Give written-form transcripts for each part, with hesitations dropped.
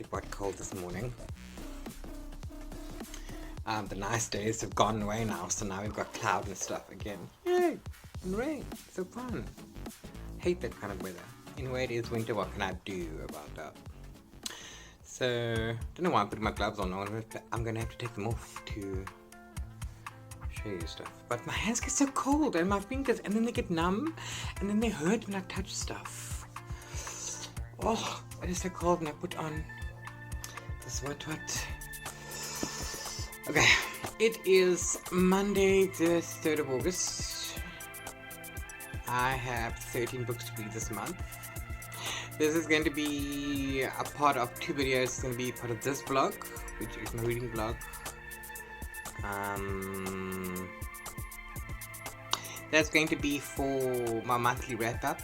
quite cold this morning. The nice days have gone away now, so now we've got cloud and stuff again. Yay! And rain. So fun. Hate that kind of weather. Anyway, it is winter. What can I do about that? So, don't know why I'm putting my gloves on. I'm gonna have to take them off to show you stuff. But my hands get so cold and my fingers, and then they get numb, and then they hurt when I touch stuff. Oh, it is so cold, and I put on this what. Okay, it is Monday the 3rd of August. I have 13 books to read this month. This is going to be a part of 2 videos. It's going to be part of this vlog, which is my reading vlog. That's going to be for my monthly wrap up.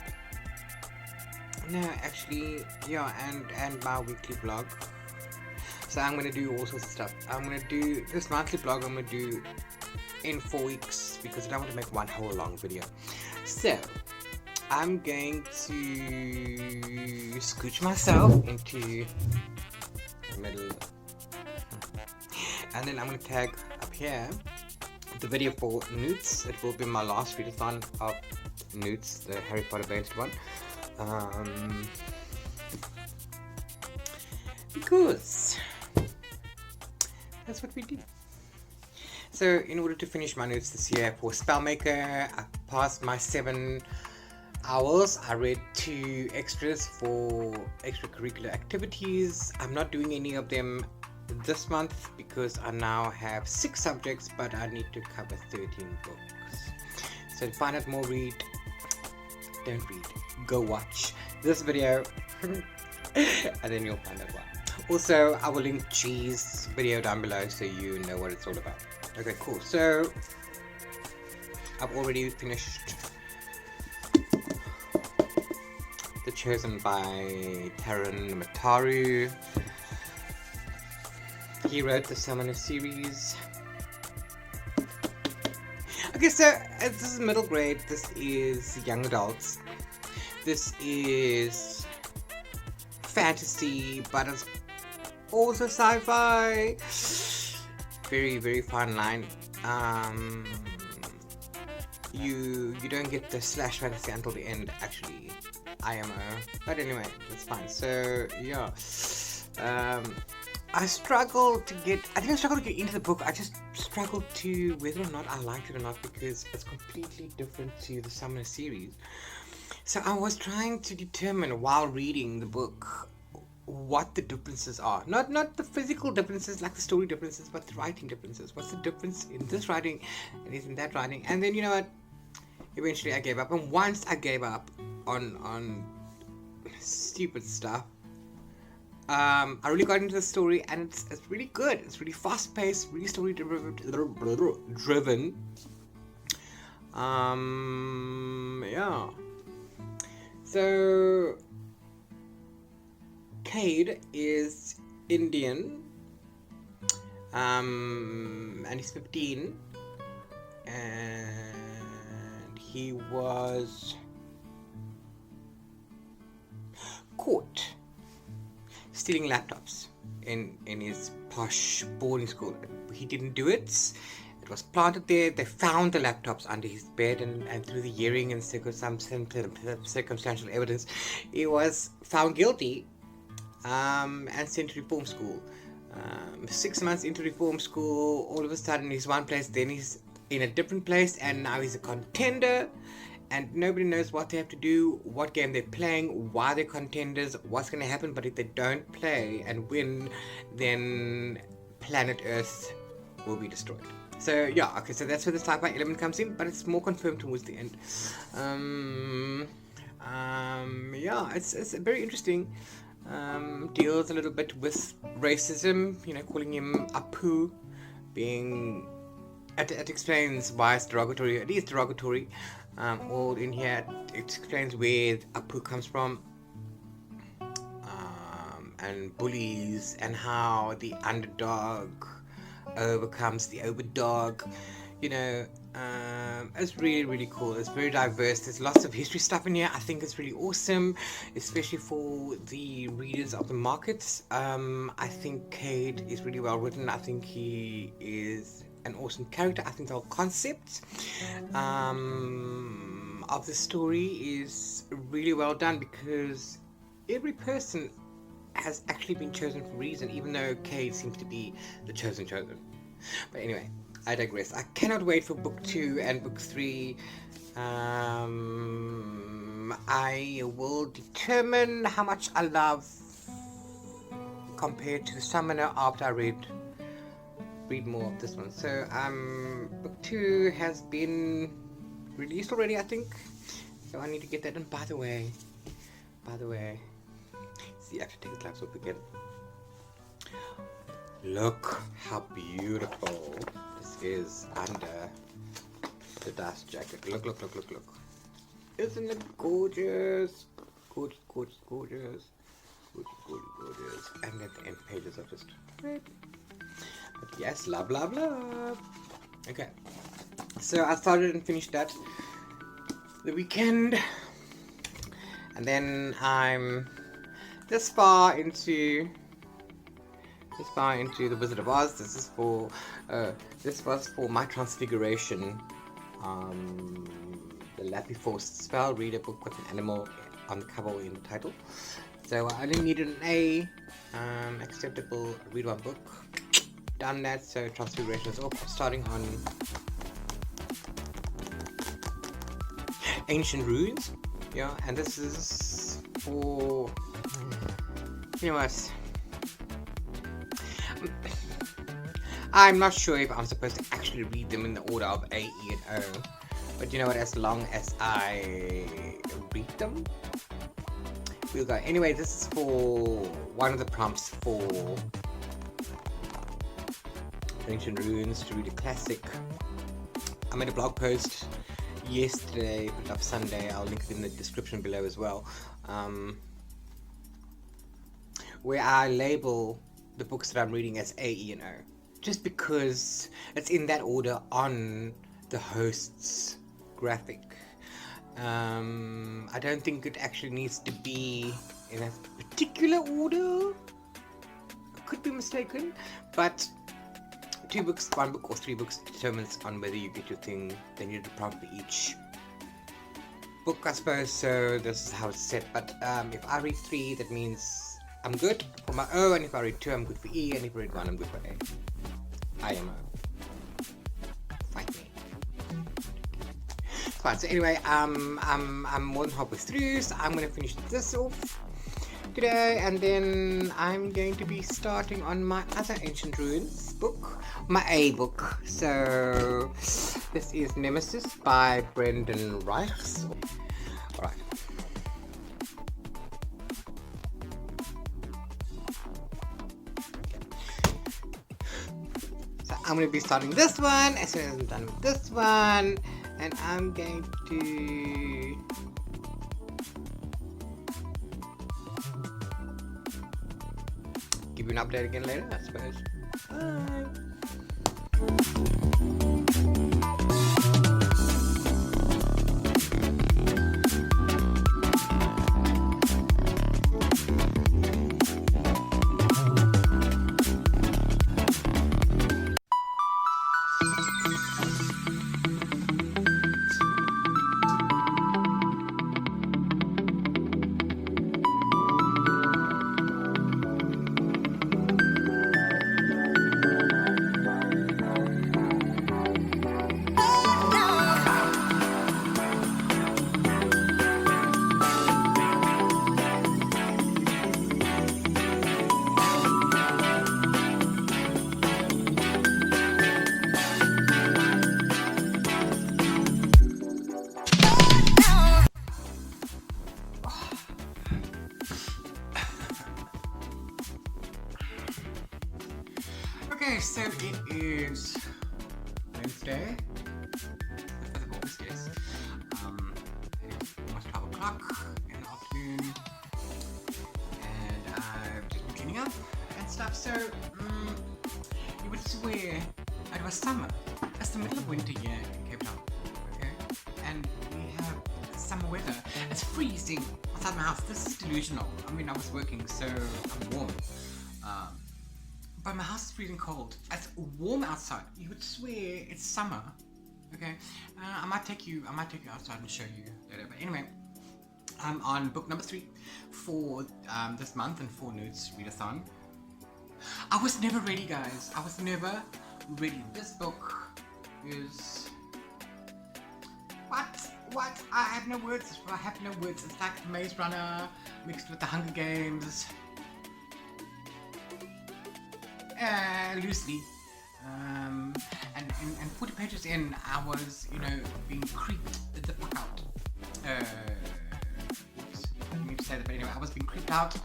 No, actually, yeah, and my weekly vlog. So I'm going to do all sorts of stuff. I'm going to do this monthly vlog. I'm going to do in 4 weeks because I don't want to make one whole long video. So I'm going to scooch myself into the middle, and then I'm going to tag up here the video for NEWTs. It will be my last readathon of NEWTs, the Harry Potter based one. Because that's what we do. So in order to finish my NEWTs this year for Spellmaker, I passed my 7 hours. I read 2 extras for extracurricular activities. I'm not doing any of them this month because I now have 6 subjects, but I need to cover 13 books. So to find out more, don't read, go watch this video and then you'll find out why. Also, I will link G's video down below so you know what it's all about. Okay, cool. So I've already finished The Chosen by Taran Mataru. He wrote the Summoner series. Okay, so this is middle grade. This is young adults. This is fantasy, but it's also sci-fi. Very, very fine line. You don't get the slash fantasy until the end, actually. IMO. But anyway, that's fine. So yeah. I didn't struggle to get into the book. I just struggled to whether or not I liked it or not because it's completely different to the Summoner series. So I was trying to determine while reading the book what the differences are. Not the physical differences like the story differences, but the writing differences. What's the difference in this writing and in that writing? And then you know what? Eventually I gave up. And once I gave up on stupid stuff, I really got into the story, and it's really good. It's really fast paced, really story driven. Yeah. So Cade is Indian, and he's 15, and he was caught stealing laptops in his posh boarding school. He didn't do it. It was planted there. They found the laptops under his bed, and through the hearing and circumstantial evidence, he was found guilty and sent to reform school. 6 months into reform school, all of a sudden he's one place, then he's in a different place, and now he's a contender. And nobody knows what they have to do, what game they're playing, why they're contenders, what's going to happen. But if they don't play and win, then planet Earth will be destroyed. So yeah, okay, so that's where the sci-fi element comes in, but it's more confirmed towards the end. Yeah, it's very interesting. Deals a little bit with racism, you know, calling him Apu, being... It explains why it's derogatory. It is derogatory. All in here, it explains where Apu comes from, and bullies, and how the underdog overcomes the overdog. You know, It's really, really cool. It's very diverse. There's lots of history stuff in here. I think it's really awesome, especially for the readers of the markets. I think Cade is really well written. I think he is an awesome character. I think the whole concept of the story is really well done, because every person has actually been chosen for a reason, even though Cade seems to be the chosen. But anyway, I digress. I cannot wait for book 2 and book 3. I will determine how much I love compared to the Summoner after I read more of this one. So book 2 has been released already, I think. So I need to get that done. By the way, see, I have to take the gloves off again. Look how beautiful this is under the dust jacket. Look. Isn't it gorgeous? Gorgeous. And then the end pages are just red. But yes, love. Okay. So I started and finished that the weekend. And then I'm this far into the Wizard of Oz. This was for my Transfiguration, the Lappy Forced Spell Reader book with an animal on the cover in the title. So I only needed an A, acceptable read one book. Done that. So Transfiguration is off. Starting on Ancient Ruins. Yeah, and this is for, you know what? I'm not sure if I'm supposed to actually read them in the order of A, E, and O. But you know what, as long as I read them, we'll go. Anyway, this is for one of the prompts for Ancient Ruins, to read a classic. I made a blog post yesterday, put it up Sunday. I'll link it in the description below as well. Where I label the books that I'm reading as A, E, and O. Just because it's in that order on the host's graphic. I don't think it actually needs to be in a particular order. I could be mistaken, but 2 books, 1 book, or 3 books determines on whether you get your thing. Then you need a prompt for each book, I suppose. So this is how it's set. But if I read 3, that means I'm good for my O, and if I read 2, I'm good for E, and if I read 1, I'm good for A. I am O. Fight me. Fine. So anyway, I'm more than halfway through, so I'm gonna finish this off today, and then I'm going to be starting on my other Ancient Ruins book, my A book. So this is Nemesis by Brendan Reichs. Alright. So I'm going to be starting this one as soon as I'm done with this one, and I'm going to give you an update again later, I suppose. Bye. Okay, so it is Wednesday, the 5th of August, yes. It is almost 12 o'clock in the afternoon, and I've just been cleaning up and stuff, so you would swear it was summer. It's the middle of winter here in Cape Town. summer weather. It's freezing outside my house. This is delusional. I mean, I was working, so I'm warm. But my house is freezing cold. It's warm outside. You would swear it's summer. Okay, I might take you outside and show you later. But anyway, I'm on book number 3 for this month and for NEWTs readathon. I was never ready, guys. I was never ready. This book is what? I have no words. I have no words. It's like Maze Runner mixed with the Hunger Games. Loosely. And 40 pages in, I was, being creeped the fuck out. Oops, I didn't mean to say that, but anyway, I was being creeped out.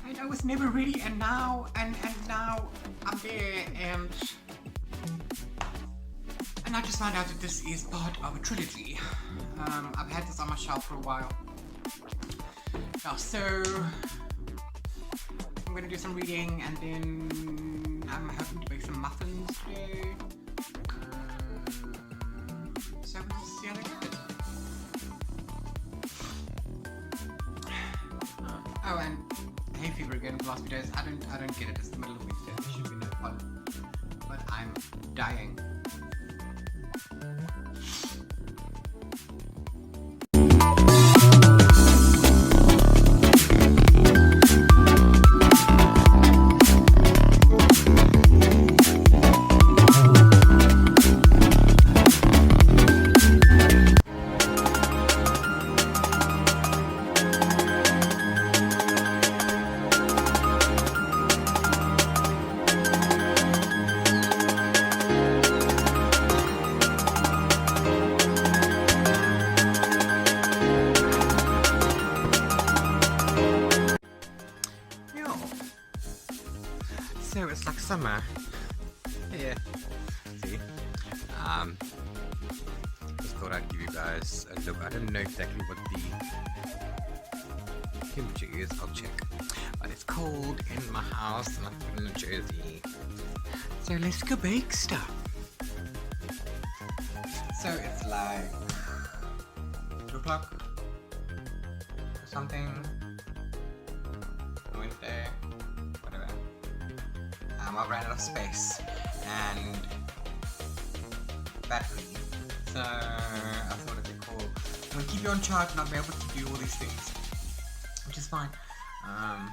And I was never ready, and now I'm there, and I just found out that this is part of a trilogy. I've had this on my shelf for a while. Now, so I'm gonna do some reading, and then I'm hoping to make some muffins today. So we'll see how that goes. Oh, and hay fever again for the last few days. I don't get it. It's the middle of winter. It should be no fun, but I'm dying. So it's like summer. Yeah. See? Just thought I'd give you guys a look. I don't know exactly what the temperature is. I'll check. But it's cold in my house and I'm in New Jersey. So let's go bake stuff. So it's like 2 o'clock or something. Wednesday. Whatever. I ran out of space and battery, so I thought it'd be cool. I'm gonna keep you on charge and I'll be able to do all these things, which is fine. I'm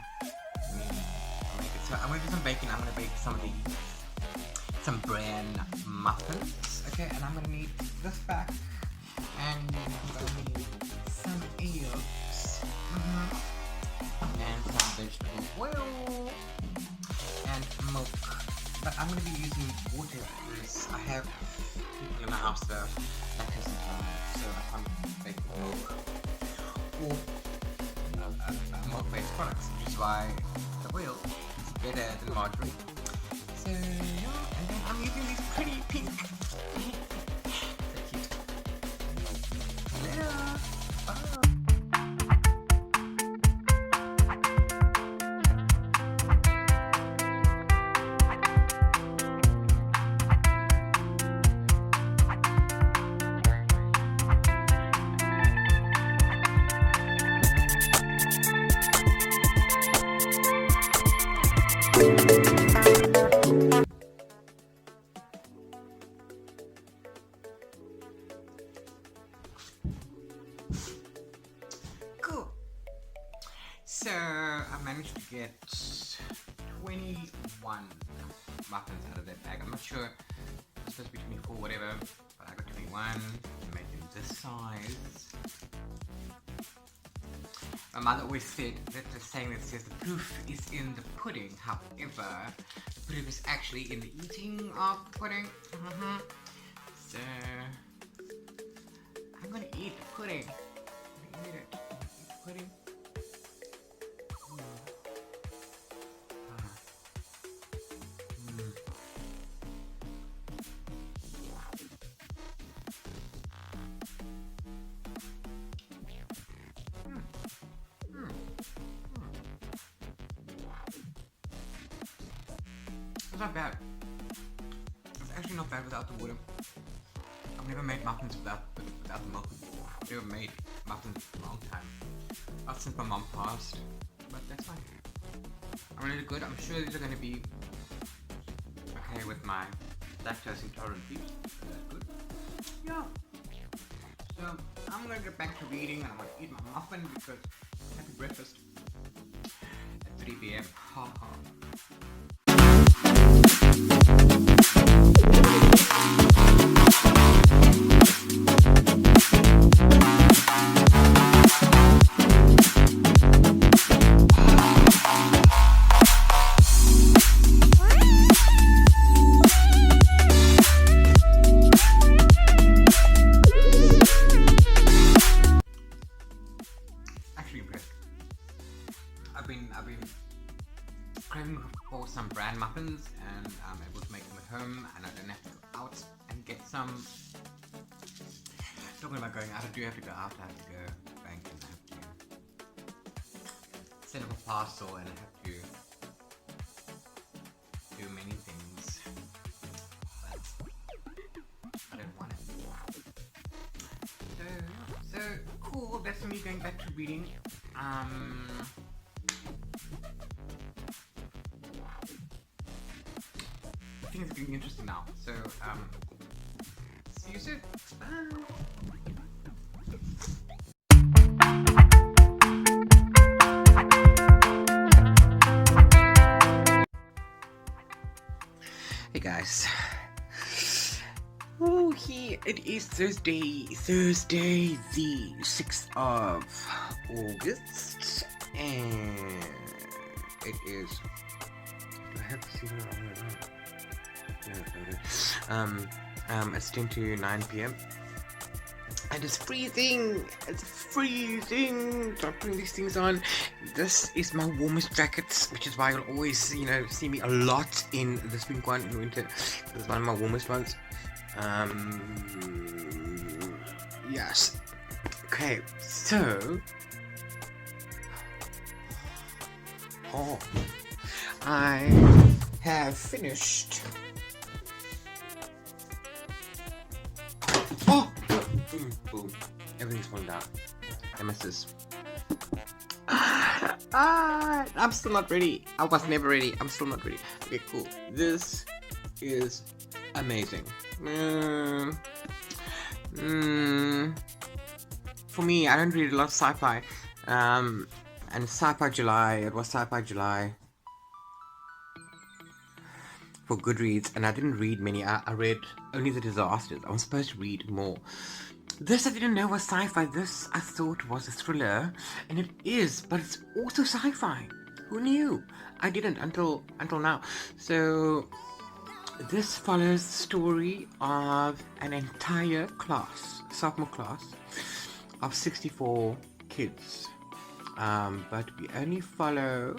gonna do some baking. I'm gonna bake some bran muffins, okay? And I'm gonna need this back, and I'm gonna need some eggs, and some vegetable oil. And milk, but I'm going to be using water because I have people in my house that are lactose intolerant, so I can't bake milk or milk-based products, which is why the oil is better than margarine. So yeah, and then I'm using these pretty pink. So cute. Yeah. Bye. Cool. So I managed to get 21 muffins out of that bag. I'm not sure it's supposed to be 24, whatever, but I got 21. Make them this size. My mother always said that the saying that says the proof is in the pudding. However, the proof is actually in the eating of the pudding. So I'm gonna eat the pudding. I'm gonna eat it. Eat the pudding. It's not bad. It's actually not bad without the water. I've never made muffins without the milk. I've never made muffins in a long time. Not since my mom passed, but that's fine. I'm really good. I'm sure these are going to be okay with my lactose intolerant peeps. That's good. Yeah. So I'm going to get back to reading and I'm going to eat my muffin because happy breakfast at 3 p.m. Ha ha. I've been craving for some brand muffins, and I'm able to make them at home, and I don't have to go out and get some. Talking about going out, I do have to go out. I have to go bank and I have to send up a parcel, and I have to do many things. But I don't want it. So cool. That's me going back to reading. Things are getting interesting now. So, see you soon. Bye. Hey guys. Oh, it is Thursday the 6th of August, and it is. Do I have to see that? It's 10 to 9 p.m. and it's freezing. Stop putting these things on. This is my warmest jacket, which is why you'll always, see me a lot in the spring one in winter. This is one of my warmest ones. Yes. Okay, so I have finished. Boom. Everything's falling down. Nemesis. I'm still not ready. I was never ready. I'm still not ready. Okay, cool. This is amazing. For me, I don't read a lot of sci-fi. And Sci-Fi July. It was Sci-Fi July for Goodreads, and I didn't read many. I read only the disasters. I was supposed to read more. This I didn't know was sci-fi. This I thought was a thriller, and it is, but it's also sci-fi. Who knew? I didn't until now. So this follows the story of an entire class, sophomore class, of 64 kids. But we only follow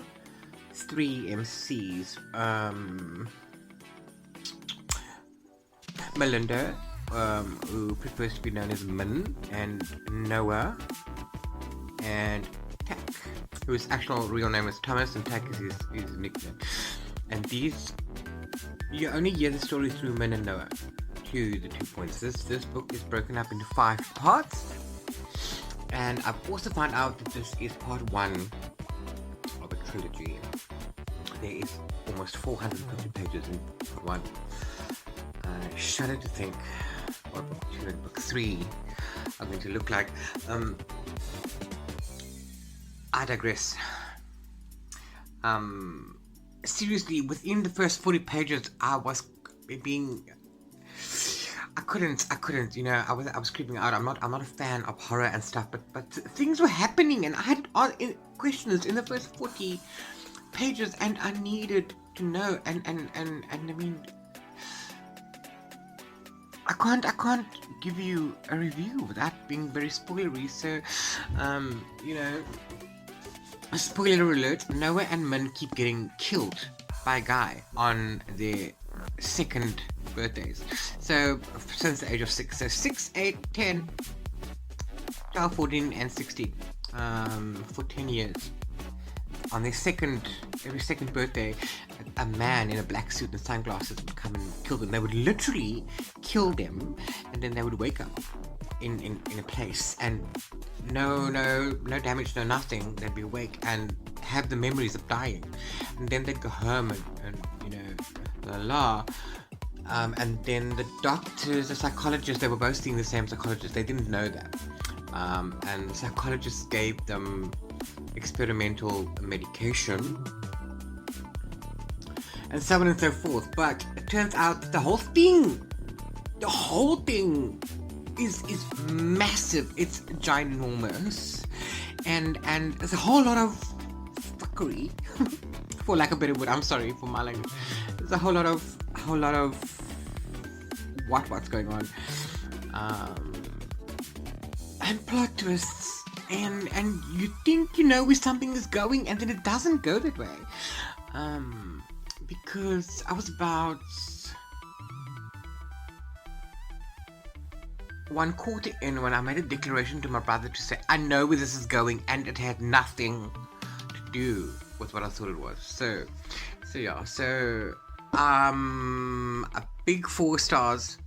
3 MCs. Melinda, who prefers to be known as Min, and Noah, and Tak, whose actual real name is Thomas, and Tak is his nickname. And these, you only hear the story through Min and Noah, to the 2 points. This book is broken up into 5 parts, and I've also found out that this is part 1 of a trilogy. There is almost 450 pages in part 1. I shudder to think what book 3 are going to look like. I digress. Seriously, within the first 40 pages, I was being. I couldn't. I was creeping out. I'm not a fan of horror and stuff, but things were happening, and I had questions in the first 40 pages, and I needed to know. And I mean, I can't give you a review without being very spoilery. So, spoiler alert: Noah and Min keep getting killed by a guy on their second birthdays. So, since the age of 6. So 6, 8, 10, 12, 14, and 16. For 10 years. On their every second birthday, a man in a black suit and sunglasses would come and kill them. They would literally kill them, and then they would wake up in a place, and no damage, no nothing. They'd be awake and have the memories of dying, and then they'd go home and and then the doctors, the psychologists, they were both seeing the same psychologist. They didn't know that, and the psychologist gave them experimental medication and so on and so forth. But it turns out the whole thing is massive. It's ginormous, and there's a whole lot of fuckery, for lack of a better word. I'm sorry for my language. There's a whole lot of what's going on, and plot twists, and you think you know where something is going, and then it doesn't go that way. Because I was about 1/4 in when I made a declaration to my brother to say, I know where this is going, and it had nothing to do with what I thought it was. So a big 4 stars,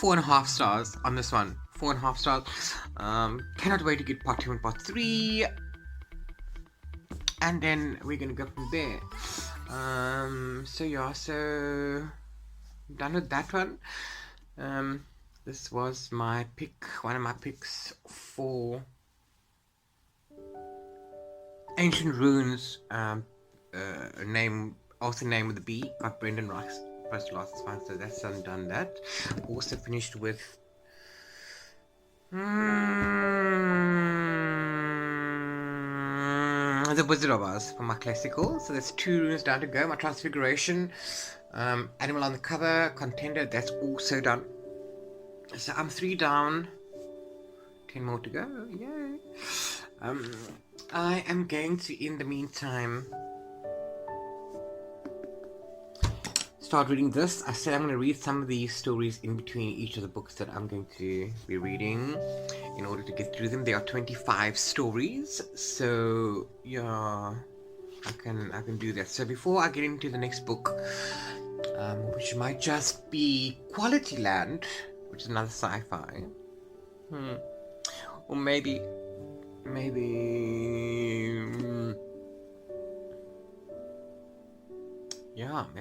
4.5 stars on this one, 4.5 stars. Cannot wait to get part 2 and part 3, and then we're gonna go from there. So done with that one. This was my pick, one of my picks for Ancient Runes, name with the B, got Brendan Rice, first to last, fine, so that's done that. Also finished with The Wizard of Oz for my classical. So there's 2 runes down to go. My Transfiguration, Animal on the Cover, Contender, that's also done. So I'm 3 down, 10 more to go. Yay! I am going to, in the meantime, start reading this. I said I'm going to read some of these stories in between each of the books that I'm going to be reading in order to get through them. There are 25 stories, so yeah, I can do that. So before I get into the next book, which might just be Qualityland, which is another sci-fi, or maybe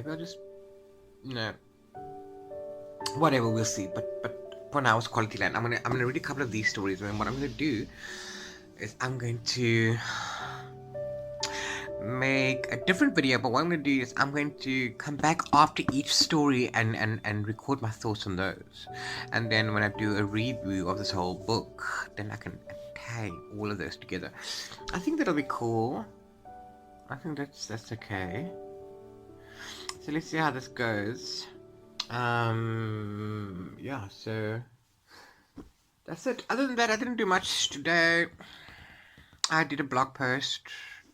I'll just whatever, we'll see. But for now it's Qualityland. I'm gonna read a couple of these stories, and what I'm gonna do is I'm going to make a different video. But what I'm going to do is I'm going to come back after each story and record my thoughts on those, and then when I do a review of this whole book, then I can tag all of those together. I think that'll be cool. I think that's okay. So let's see how this goes. So that's it. Other than that, I didn't do much today. I did a blog post,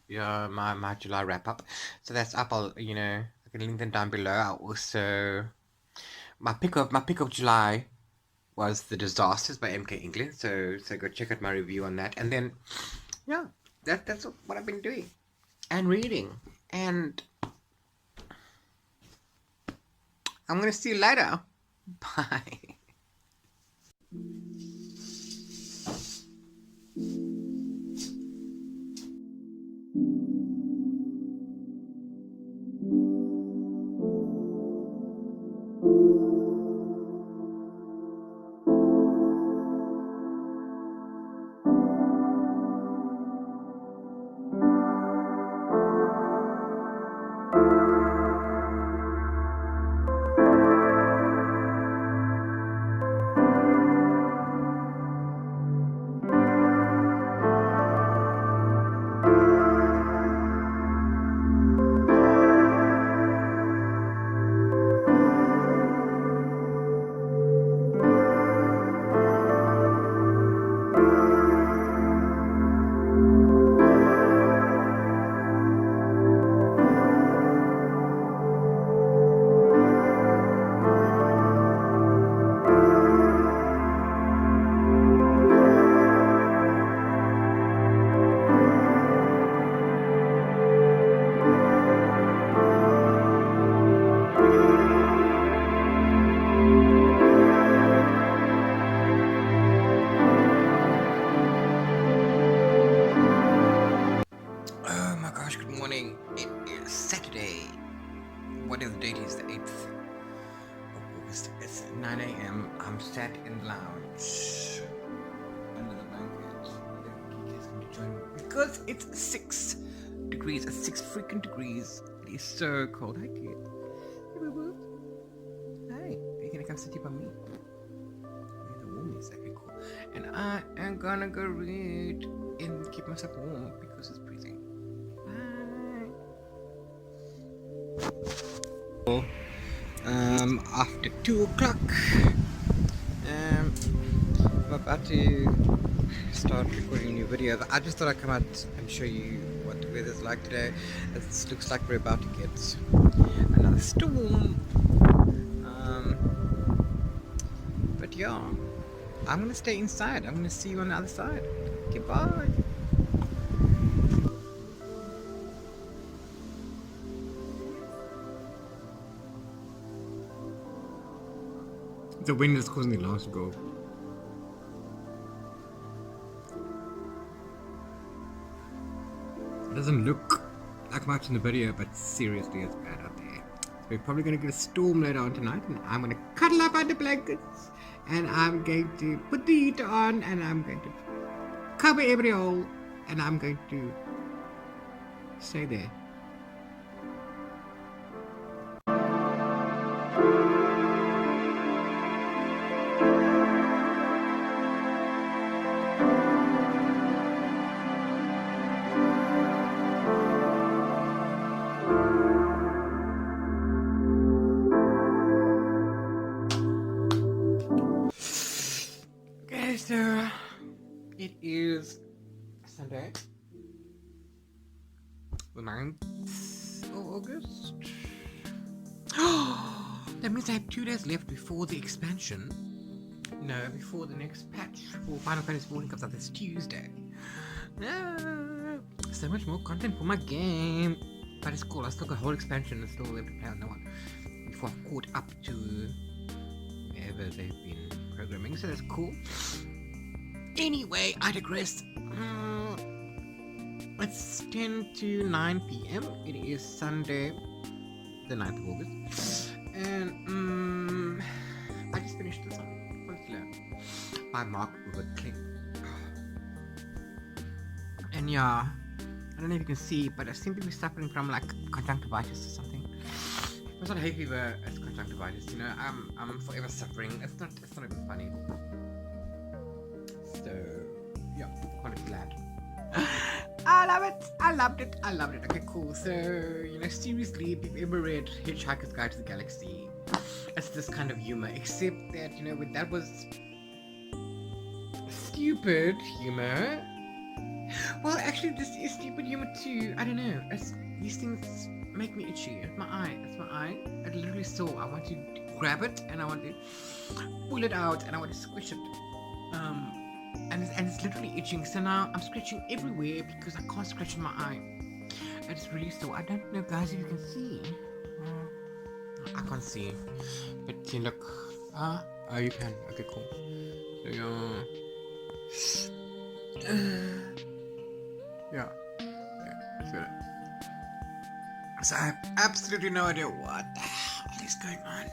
my July wrap up. So that's up. I can link them down below. I also, my pick of July was The Disasters by MK England. So go check out my review on that. And then that's what I've been doing and reading. And I'm gonna see you later. Bye. morning. It is Saturday. Whatever the date is, the 8th of August. It's 9 a.m. I'm sat in the lounge under the blanket. Kiki is going to join me because it's 6 degrees. It's 6 freaking degrees. It is so cold. Hi, kid. Hey, boo boo. Hi. Are you going to come sit here by me? The warm is okay, cool. And I am gonna go read and keep myself warm because it's freezing. Bye. After 2 o'clock, I'm about to start recording a new video. But I just thought I'd come out and show you what the weather's like today. It looks like we're about to get another storm. But yeah, I'm gonna stay inside. I'm gonna see you on the other side. Goodbye. The wind is causing the alarms to go. It doesn't look like much in the video, but seriously, it's bad out there. So we're probably gonna get a storm later on tonight, and I'm gonna cuddle up under blankets, and I'm going to put the heater on, and I'm going to cover every hole, and I'm going to stay there. Okay, so it is Sunday, the 9th of August. That means I have 2 days left before the expansion. No, before the next patch for Final Fantasy XIV comes out this Tuesday. No, so much more content for my game. But it's cool, I still got a whole expansion and still able to play on that one before I've caught up to wherever they've been programming, so that's cool. Anyway, I digress. It's 10 to 9 p.m. It is Sunday, the 9th of August. And I just finished this one, Qualityland, by Mark King. And yeah, I don't know if you can see, but I seem to be suffering from like conjunctivitis or something. It's not hay fever, it's conjunctivitis, you know. I'm forever suffering. It's not even funny. So yeah, Qualityland. I love it. I loved it. Okay, cool. So, you know, seriously, if you've ever read Hitchhiker's Guide to the Galaxy, it's this kind of humor, except that, you know, that was stupid humor. Well, actually, this is stupid humor too. I don't know. These things make me itchy. It's my eye. It literally sore. I want to grab it and I want to pull it out and I want to squish it. And it's literally itching. So now I'm scratching everywhere because I can't scratch in my eye. It's really sore. I don't know, guys, if you can see. I can't see. But you look. Oh, you can. Okay, cool. So yeah. So I have absolutely no idea what the hell is going on.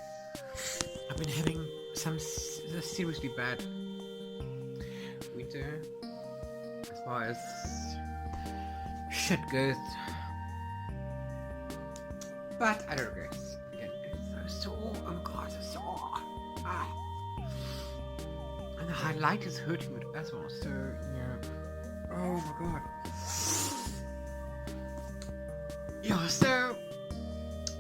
I've been having some seriously bad winter as far as shit goes. But I don't regret. Again, it's so sore. Oh my god, it's so sore. And the highlight is hurting me as well. So yeah. Oh my god. Yeah, so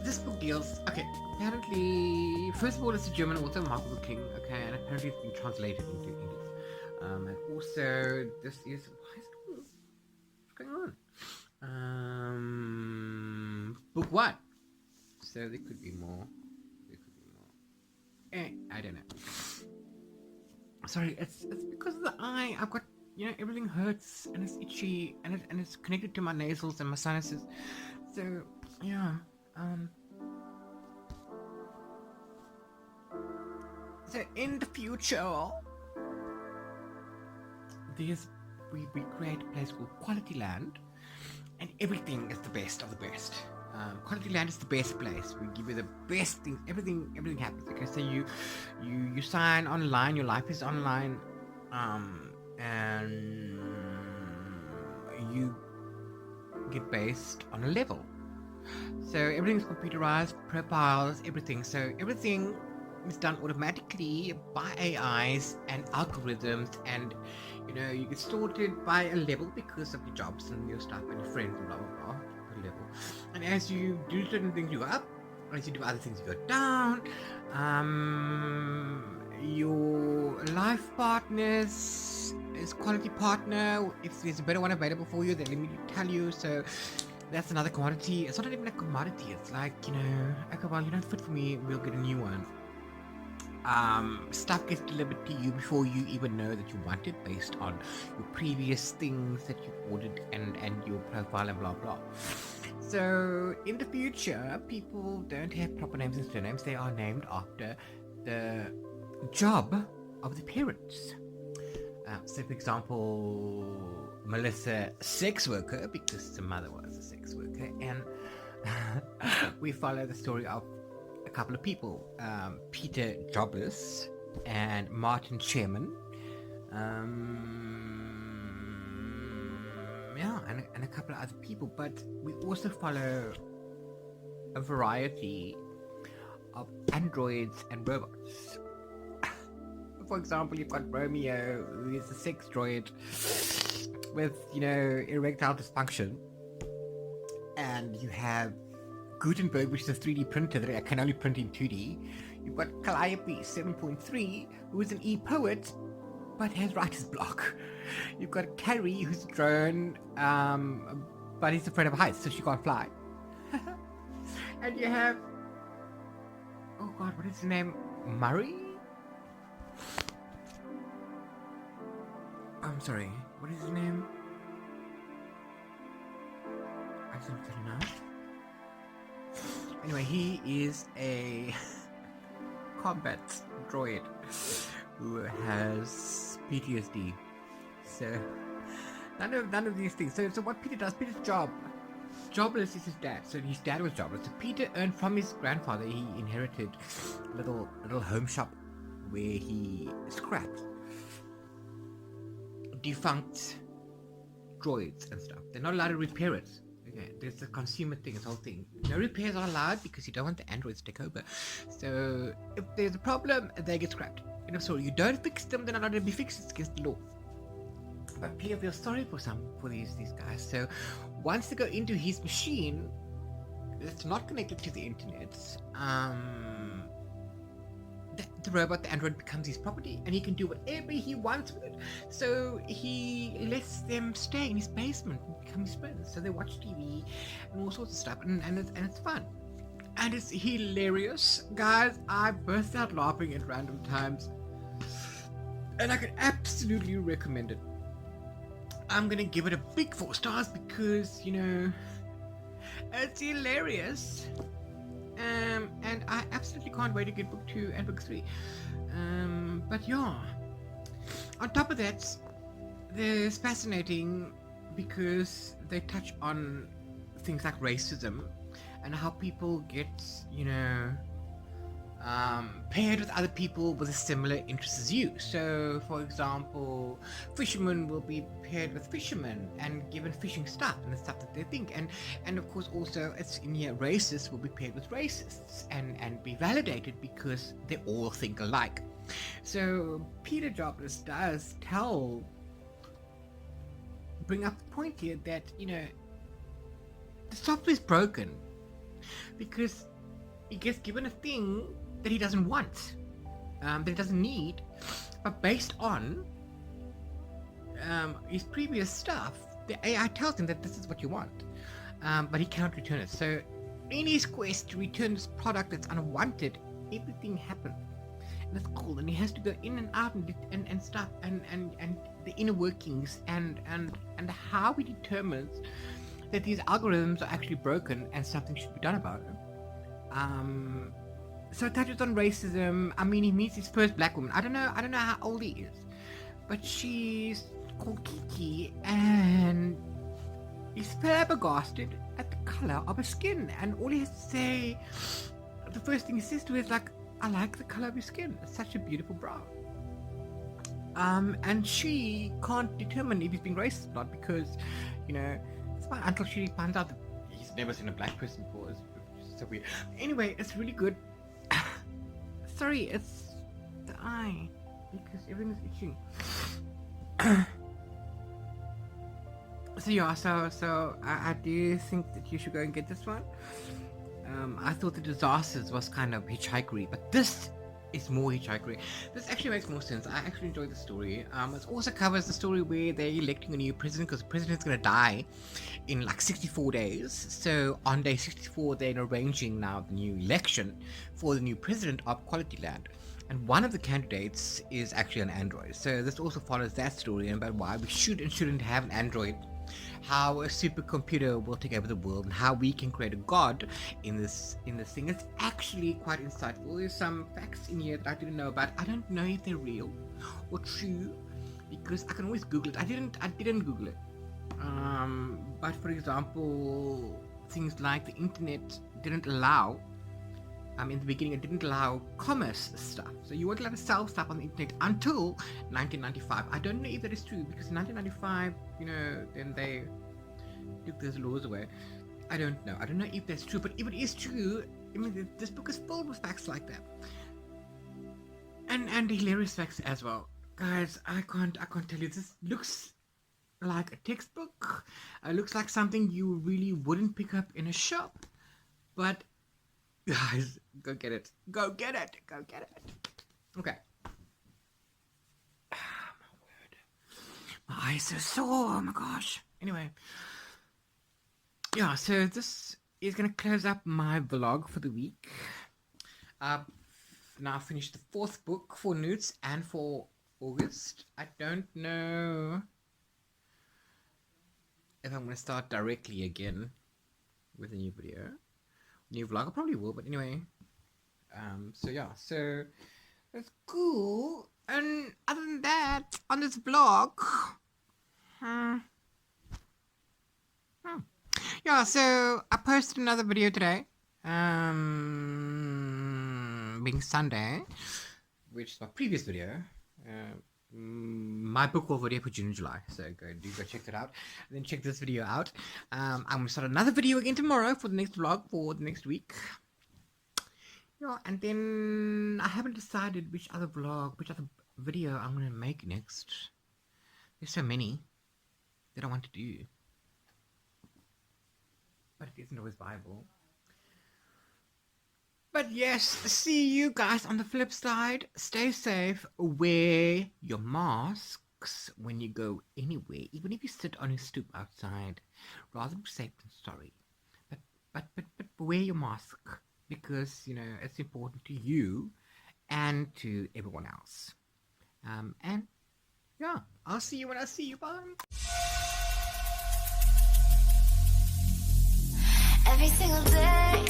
this book deals. Okay, apparently, first of all, it's a German author, Mark King. Okay, and apparently it's been translated into English. And also, this is what's going on? Book 1. So there could be more. I don't know. Sorry, it's because of the eye. I've got, you know, everything hurts and it's itchy and it's connected to my nasals and my sinuses. So yeah, so in the future, we create a place called Qualityland, and everything is the best of the best. Qualityland is the best place. We give you the best things. Everything happens. Okay, so you sign online. Your life is online, and you get based on a level. So everything's computerized, profiles, everything. So everything is done automatically by AIs and algorithms, and you get sorted by a level because of your jobs and your stuff and your friends and blah blah blah. A level, and as you do certain things, you go up. As you do other things, you go down. Your life partners is quality partner. If there's a better one available for you, then let me tell you. So that's another commodity. It's not even a commodity. It's like, okay, well, you don't fit for me, we'll get a new one. Stuff gets delivered to you before you even know that you want it, based on your previous things that you ordered and your profile and blah blah. So in the future, people don't have proper names and surnames. They are named after the job of the parents. So for example, Melissa, sex worker, because the mother was a sex worker, and we follow the story of a couple of people, Peter Jobless and Martin Chairman, and a couple of other people, but we also follow a variety of androids and robots. For example, you've got Romeo, who is a sex droid with, erectile dysfunction, and you have Gutenberg, which is a 3D printer that can only print in 2D. You've got Calliope 7.3, who is an e-poet, but has writer's block. You've got Carrie, who's a drone, but he's afraid of heights, so she can't fly. And you have, oh god, what is his name? Murray? I'm sorry, what is his name? I don't know. Anyway, he is a combat droid who has PTSD. So none of these things. So what Peter does, Peter's jobless is his dad. So his dad was jobless. So Peter earned from his grandfather. He inherited a little home shop where he scrapped defunct droids and stuff. They're not allowed to repair it. Okay, there's a consumer thing, this whole thing. No repairs are allowed because you don't want the androids to take over. So if there's a problem, they get scrapped. So you don't fix them, they're not allowed to be fixed. It's against the law. But Peter feels sorry for these guys. So once they go into his machine that's not connected to the internet, the robot, the android, becomes his property, and he can do whatever he wants with it. So he lets them stay in his basement and become his friends. So they watch TV and all sorts of stuff, and it's fun. And it's hilarious. Guys, I burst out laughing at random times. And I can absolutely recommend it. I'm gonna give it a big 4 stars because, it's hilarious. And I absolutely can't wait to get book 2 and book 3. But yeah, on top of that, there's fascinating because they touch on things like racism and how people get, paired with other people with a similar interest as you. So, for example, fishermen will be paired with fishermen and given fishing stuff and the stuff that they think. And of course, also, it's in here, racists will be paired with racists and be validated because they all think alike. So, Peter Jobless does bring up the point here that, the software is broken because he gets given a thing that he doesn't want, that he doesn't need, but based on his previous stuff, the AI tells him that this is what you want, but he cannot return it. So in his quest to return this product that's unwanted, everything happens, and that's cool, and he has to go in and out and stuff, and the inner workings and how he determines that these algorithms are actually broken and something should be done about it. So it touches on racism. I mean, he meets his first black woman. I don't know how old he is, but she's called Kiki, and is flabbergasted at the colour of her skin, and all he has to say, the first thing he says to her is like, I like the colour of your skin. It's such a beautiful brown. And she can't determine if he's being racist or not because, it's fine until she finds out that he's never seen a black person before. It's so weird. Anyway, it's really good. Sorry, it's the eye because everything's itching. So I do think that you should go and get this one. I thought the Disasters was kind of hitchhikery, but this is more hitchhikery. This actually makes more sense. I actually enjoyed the story. It also covers the story where they're electing a new president because the president's going to die in like 64 days. So on day 64, they're arranging now the new election for the new president of Qualityland. And one of the candidates is actually an android. So this also follows that story and about why we should and shouldn't have an android, how a supercomputer will take over the world, and how we can create a god in this thing. It's actually quite insightful. There's some facts in here that I didn't know about. I don't know if they're real or true because I can always Google it. I didn't Google it. But for example, things like the internet didn't allow. In the beginning, it didn't allow commerce stuff. So you weren't allowed to sell stuff on the internet until 1995. I don't know if that is true because in 1995, then they took those laws away. I don't know. I don't know if that's true, but if it is true, this book is filled with facts like that, and hilarious facts as well, guys. I can't tell you. This looks like a textbook. It looks like something you really wouldn't pick up in a shop, but. Guys, go get it. Go get it. Go get it. Okay. Ah, my word. My eyes are sore. Oh my gosh. Anyway. Yeah, so this is going to close up my vlog for the week. I've now finished the 4th book for NEWTs and for August. I don't know if I'm going to start directly again with a new video. New vlog, I probably will, but anyway. So that's cool. And other than that, on this vlog, yeah, so I posted another video today, being Sunday, which is my previous video. My book haul video for June and July, so go check that out, and then check this video out. I'm gonna start another video again tomorrow for the next vlog for the next week. Yeah, and then I haven't decided which other video I'm gonna make next. There's so many that I want to do, but it isn't always viable. But yes, see you guys on the flip side. Stay safe. Wear your masks when you go anywhere, even if you sit on a stoop outside. Rather be safe than sorry. But wear your mask because it's important to you and to everyone else. And yeah, I'll see you when I see you. Bye. Every single day